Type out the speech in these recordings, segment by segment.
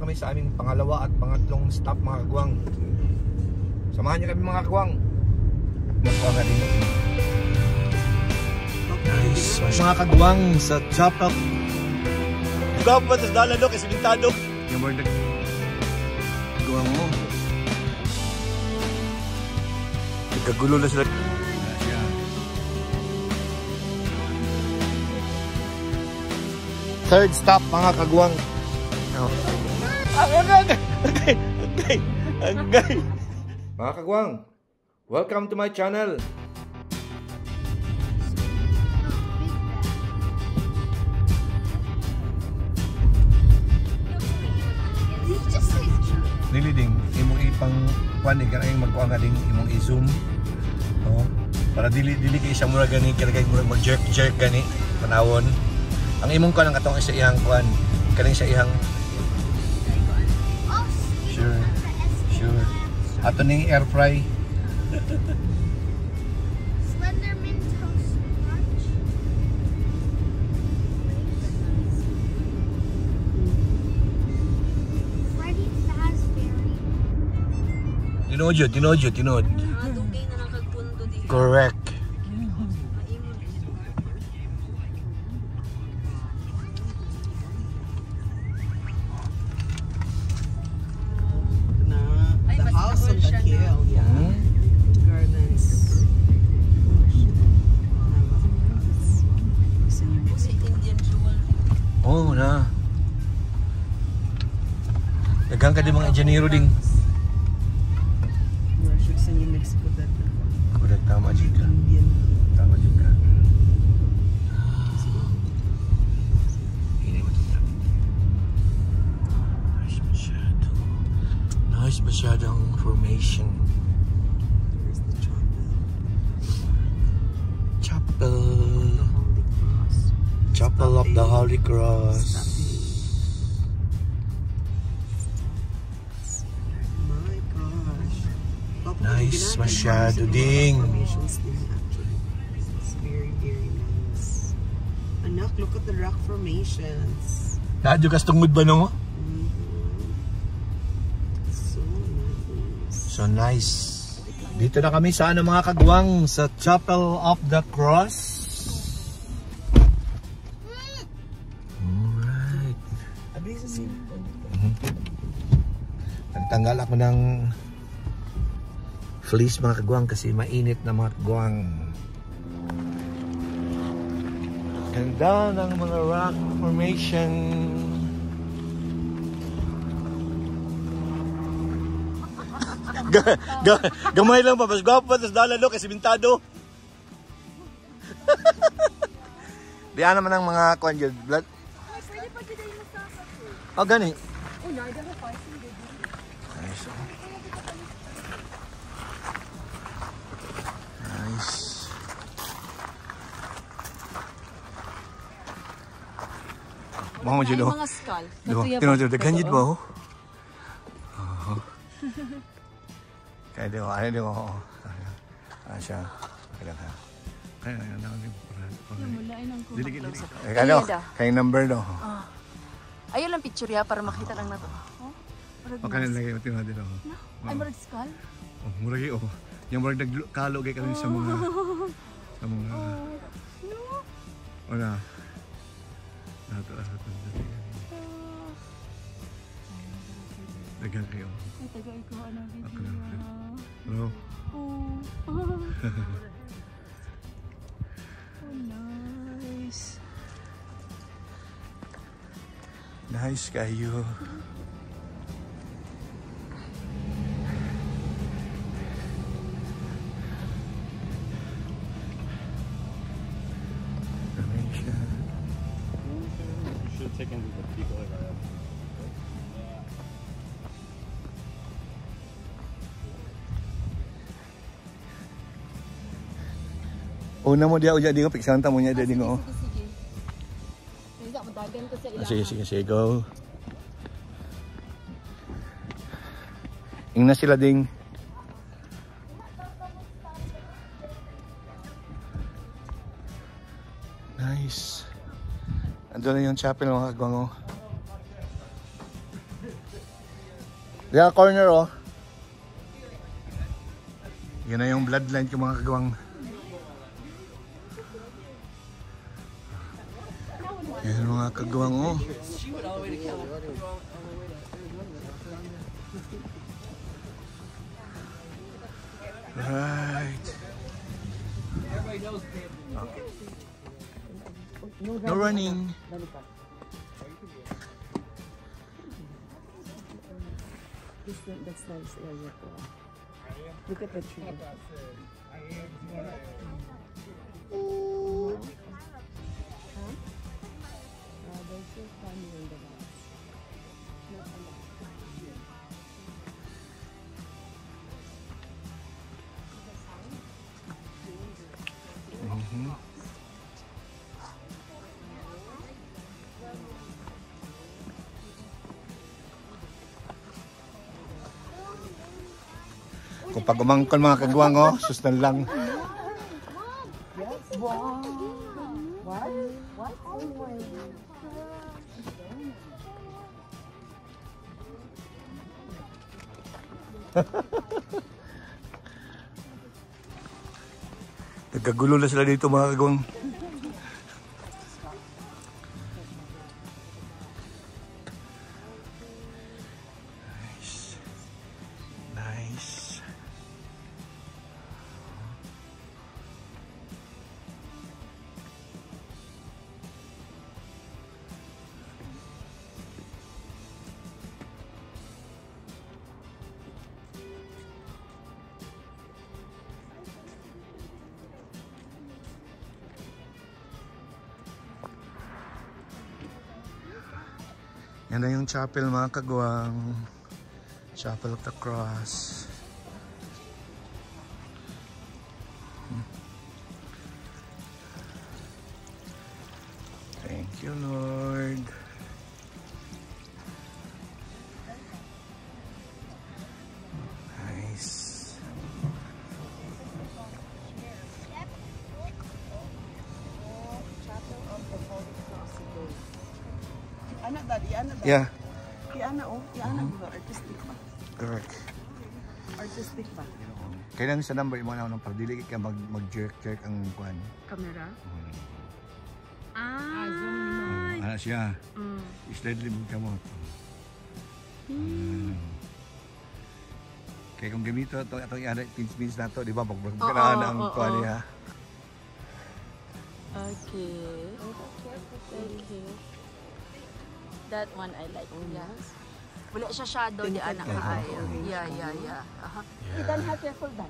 kami sa aming pangalawa at pangatlong stop mga kagwang. Samahan niyo kami mga kagwang. Nice. Mga kagwang sa Chapel. Ikaw pa sa dalan do kasi bintado. Yung mga kagwang mo. Ikagulo na sila. Third stop mga kagwang. Agay. Mga kagwang, welcome to my channel. Dili ding imong ipang kuan ni kanang magkuan nga ding imong i-zoom. Oh, para dili kay siya mura gani kay mura mag-jerk gani panawon. Ang imong kuan ang katong isa iyang kuan kaning sa iyang Sure. Ato ning air fry. Slenderman toast crunch. Freddy Fazberry. Tinod. Dugay na lang kagpunto di. Correct. Oh na. Dagang ka di mga engineero ding. Kudak tama juga. Nice masyadong formation. Chapel of the Holy Cross. My gosh. Nice masyado ding. It's very, very nice. Anak, look at the rock formations. Nadyo kas tungod ba no? So nice. So nice. Dito na kami sa mga kagwang sa Chapel of the Cross. Alright. Nagtanggal ako ng fleece mga kagwang kasi mainit na mga kagwang. Ganda ng mga rock formation. Gamay lang pa, mas gwapo pa sa dalan do kasi bintado. Diyan naman ang mga kuan jud blood. Ay, pwede pa dito yung masaka. Oh gani. Oh, naida mo pa sige. Nice. Nice. Mo jud do. Mga skull. Tino dagan jud ba oh. Kaya di ko, ano di ko, ano siya, kailan ha. Kaya na din po. Dili. Ano, kaya number do. Ayaw lang picture ya para makita lang na to. O kanin lagi, matino din ako. Ay, marag skull? Oh, muragi oh. Yung murag nagkalo kay kami sa mga, wala. Nato. Dagan kayo. Ay, tagay ko, ano, video. Hello? Oh, nice. Nice kayo. You should take into the people like I have. Una mo dia uja di ko piksan ta mo nya dia dingo. Sige. Hindi mo dagan ko sa ilang. Sige, go. Ingna sila ding. Nice. Ando na yung chapel mga kagwango. Diyan corner oh. Yan na yung bloodline yung mga kagawang. Yan mga kagawang oh. Right. Okay. No running. That's nice area po. Look at the tree. There's still funny in the box. Not a lot. Kung pag umangkol mga kagawang oh, sustan lang. Wow. What? What? Oh my God. Nagkagulo na sila dito mga kagawang. Nice. Nice. Yan na yung chapel mga kagawang. Chapel of the Cross. Thank you, Lord. Nice. Anak daddy, anak daddy. Yeah, Iana oh, Iana ba? Artistic ba? correct. Artistic ba? Kailan sa number yung mga unang pagdili ka mag-jerk-jerk ang kuhan. Camera? Ano siya? Slightly mo ka mo. Kaya kung gamito itong pins na ito, di ba? Pagkakalahan ang kuhan niya. Okay. Okay. That one I like. Yeah. Wala siya shadow di anak kaayo. Yeah. Dan ha careful dan.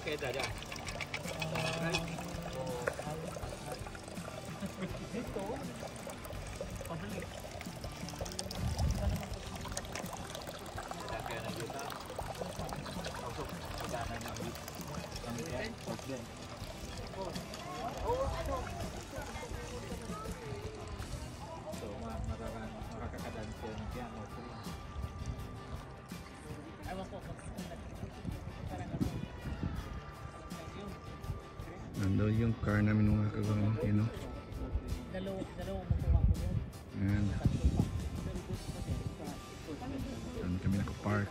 Okay, Dada. Dito. So, makakadance yan ng piano. Nandun yung car namin mga kagawang, you know. Ayan. Doon kami nakapark.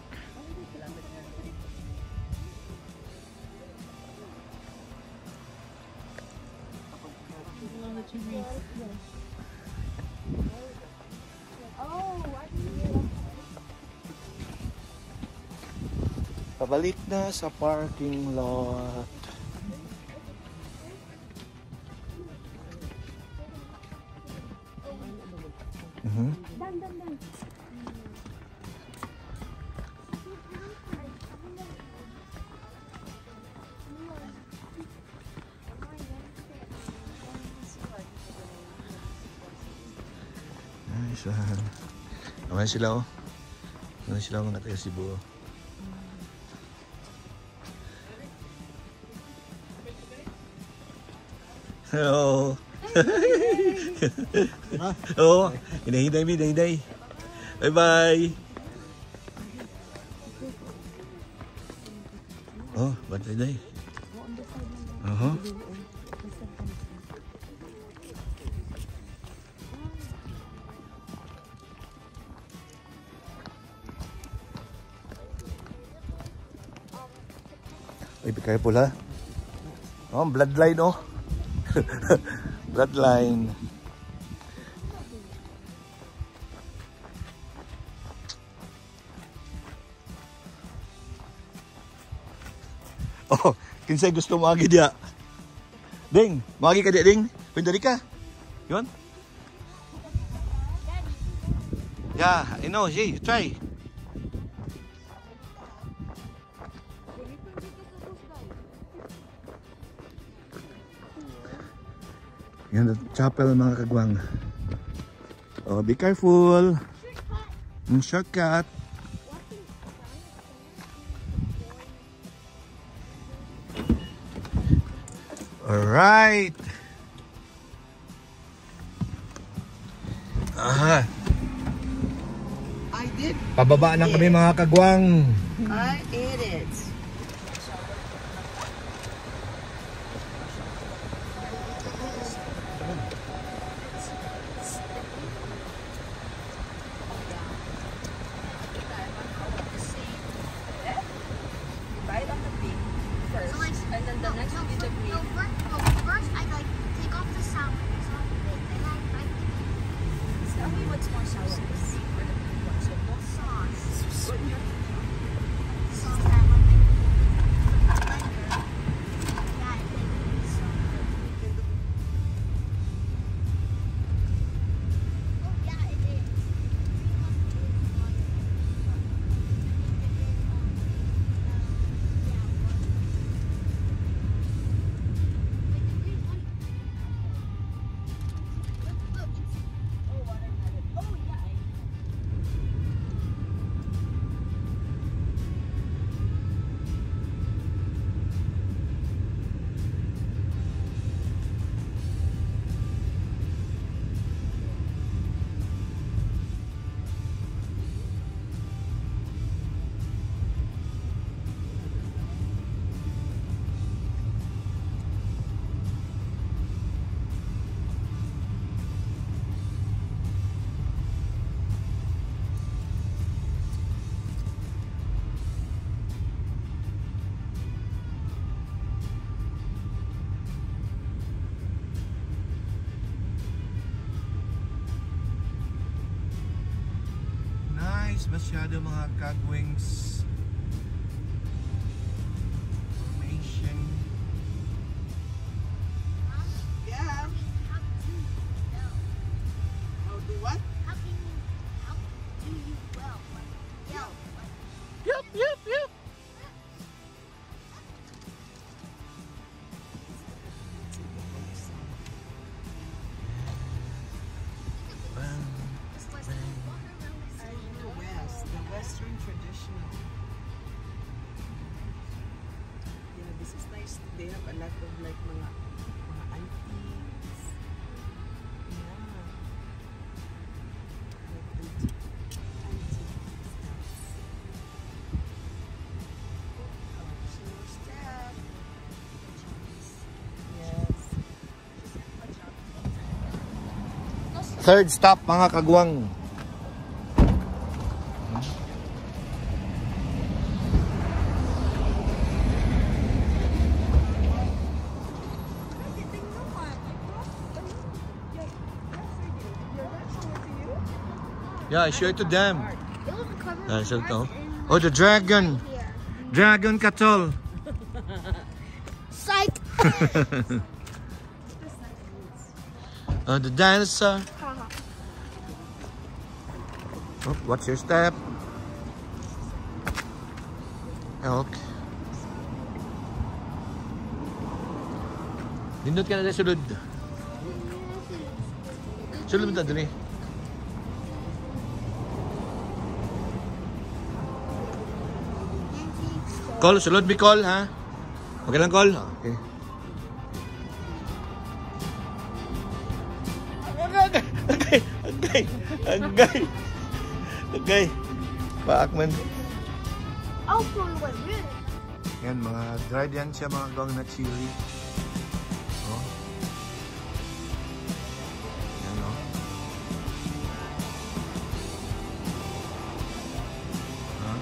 Pabalik na sa parking lot. Nice. Naman sila oh. Naman sila mga taga Cebu. Hello. Oh, hinahinday mi, hinahinday. Bye bye. Oh, bantay day. Ay, be careful ha. Oh, bloodline oh. Bloodline. Oh, kinsay gusto mo agi dia? Ding, magi ka dia ding. Pwede ka. Yun? Yeah, I know. Hey, try. Yan, chapel mga kagwang. Oh, be careful. Shortcut. Alright. Aha. I did. Pababa na kami mga kagwang. I ate it. And then the next will be the green. First I like take off the sour. And I like Tell me what's more sour, the green or the blue one? So both sauce. sauce. Sauce that I like. Yeah, I think it's so good. Oh yeah, it is. Nice, masyado mga kagwings. Formation. Yeah. How do you well? How do what? How do you well? Like, yell. Like, Yup, yup, yup. this was the water The West, the Western traditional. they have a lot of like mga antiques. Yeah. Like antique stuff. Yes. Third stop mga kagwang. Yeah, I show it to them. It was a cover Yeah, I of should cars know. and Oh, the dragon. here. Dragon Katol. Psych! Oh, the dinosaur. Haha. Oh, watch your step. Elk. Nindot ka na dahil sulod. Sulod mo ta dali. Call, sulod mi call ha. Okay lang call. Okay. Okay. Paakman. Oh, for the way, really? Yan, mga dried yan siya, mga gawang na chili. Oh. Yan, oh. Huh?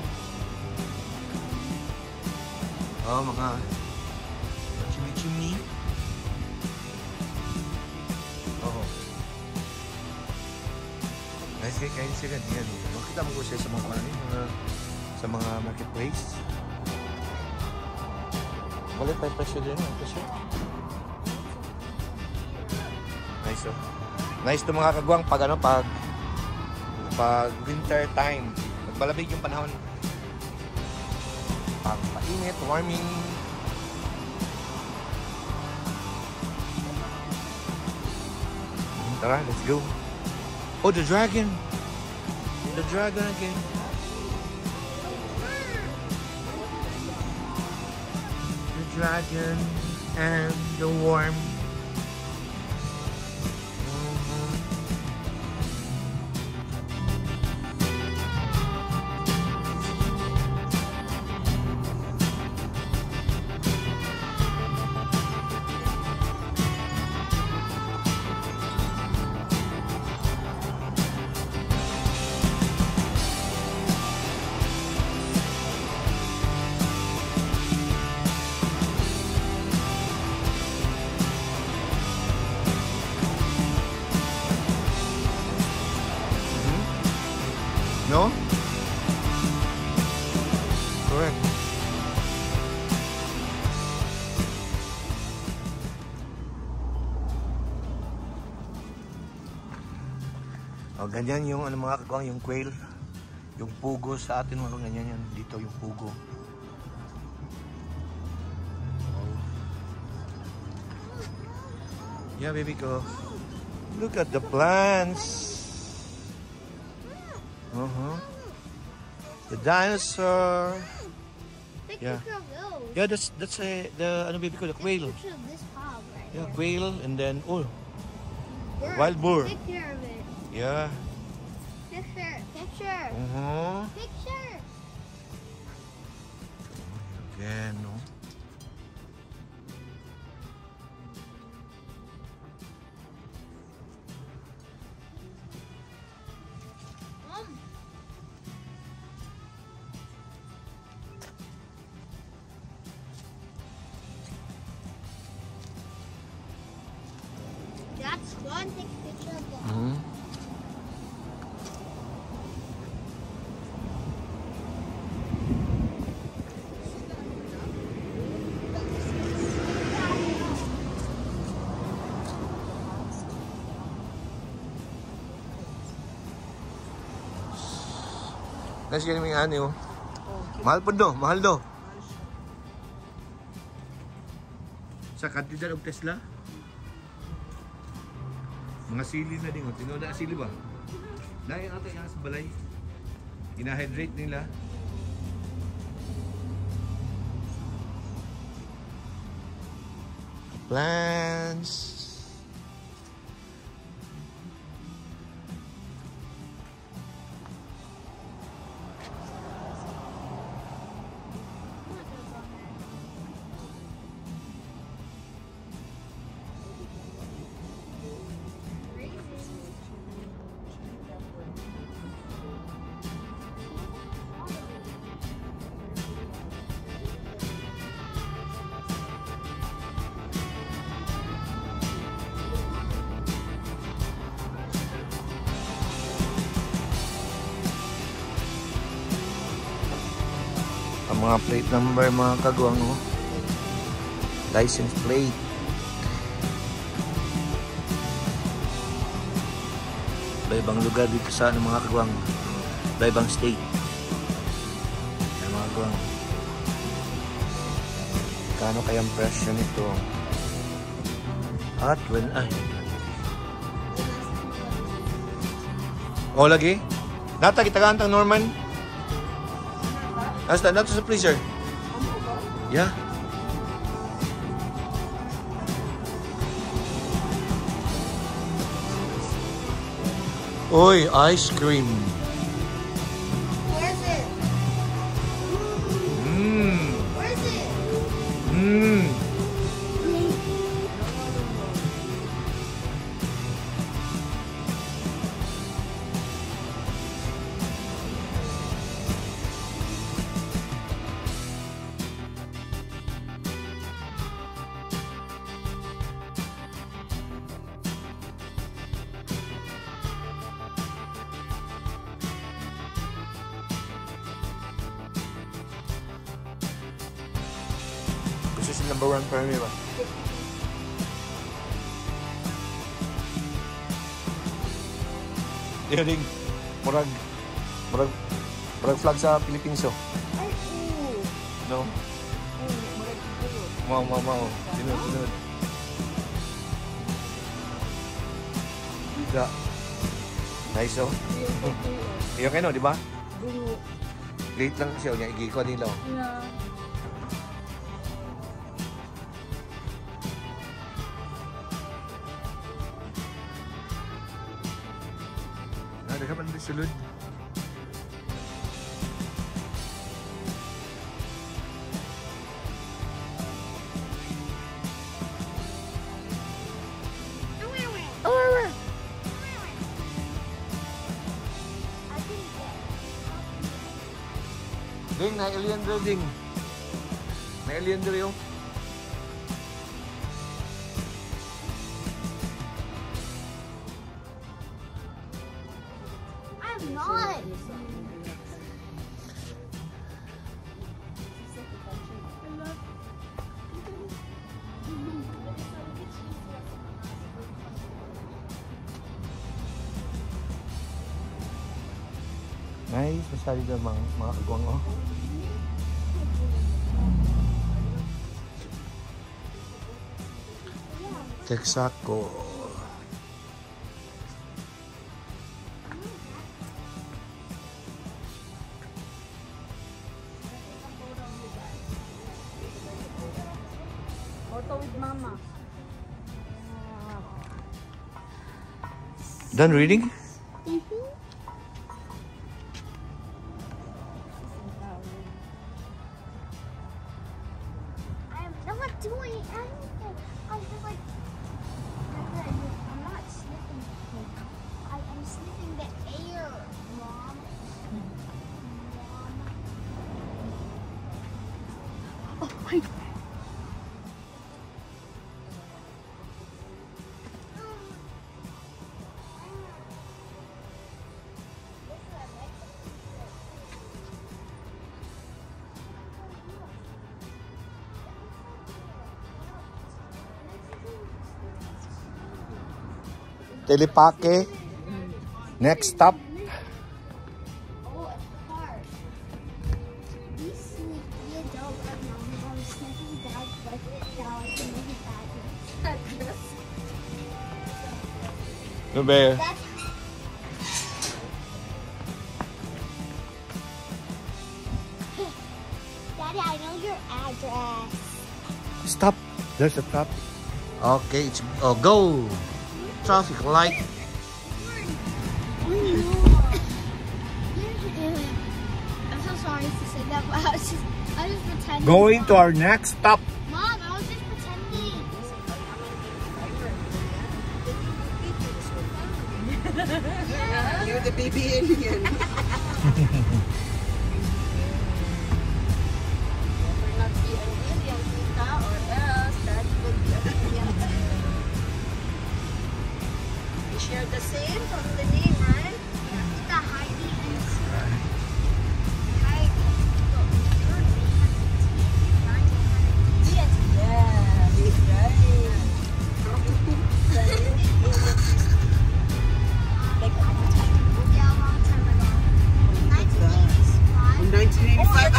Oh, mga chimney. Oo. Guys, kain sila. Yan. Makita mo ko siya sa mga sa mga marketplace. Wala tayo presyo din. Presyo. Nice, oh. Nice to mga kagwang pag ano, pag winter time. Magbalamig yung panahon. Pag painit, warming. Tara, let's go. Oh, the dragon. The dragon again. The dragon and the worm. No? Correct. Oh, ganyan yung ano mga kagwang, yung quail. Yung pugo sa atin, mga ganyan yan. Dito yung pugo. Oh. Yeah, baby ko. Look at the plants. The dinosaur. Take Yeah. picture of those. Yeah, that's the ano baby ko, the quail. Take picture of this hog right Yeah, here. quail and then Boar. wild boar. Picture of it. Yeah. Picture. Picture. Picture. Again, no. That's fun. Take a picture of that. Guys, ganyan yung ano. Mahal po do, mahal do. Sa kandidat og Tesla. Mga sili na din. Tinood na sili ba? Dahil natin yan sa balay. Ina-hydrate nila. Plants. Ang mga plate number, mga kagwang, oh. License plate. Iba-ibang lugar dito sa mga kagwang. Iba-ibang state. Ay, mga kagwang. Kano kayang presyo nito? At when ay. O lagi? Nata kita kantang Norman? Hasta nato sa freezer. Yeah. Oy, ice cream. Where is it? Where is it? This is number 1 para mi ba? Yaring murag flag sa Philippines, oh. Ay, oo. No. Mau. Tinod. Ika. Nice, oh. Iyo kayo, di ba? Bungo. Late lang siya, niya igiko nila, oh. Yeah. Ada kapan disulod? Ding, na alien daw, ding. May alien daw yung. I'm not. Nice, masali daw mga kagwang, oh. Texaco. Photo with mama. Done reading? I'm not doing anything. I'm just like, I'm not sniffing. I'm sniffing the air, Mom. Oh my. Telepake. Next stop. Oh, it's the car. We sneak the adult right now. I'm sniffing that, but now I can make it back. No, bear. That's Daddy, I know your address. Stop. There's a traffic. Okay, it's go. Traffic light. I'm so sorry to say that, but I was pretending. Going to our next stop. Mom, I was just pretending. You're the baby alien. Not be an alien, tita, or else daddy will be an alien. We share the same from the name, right? The Heidi and Right. Heidi. Yes, right. Like a long time ago. Yeah, a long time ago. 1985. 1985.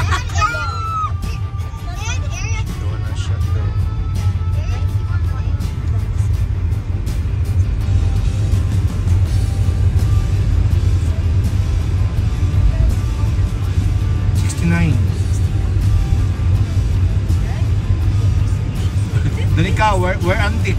And Area Doon na siya to. Area 69. Danica, where antique?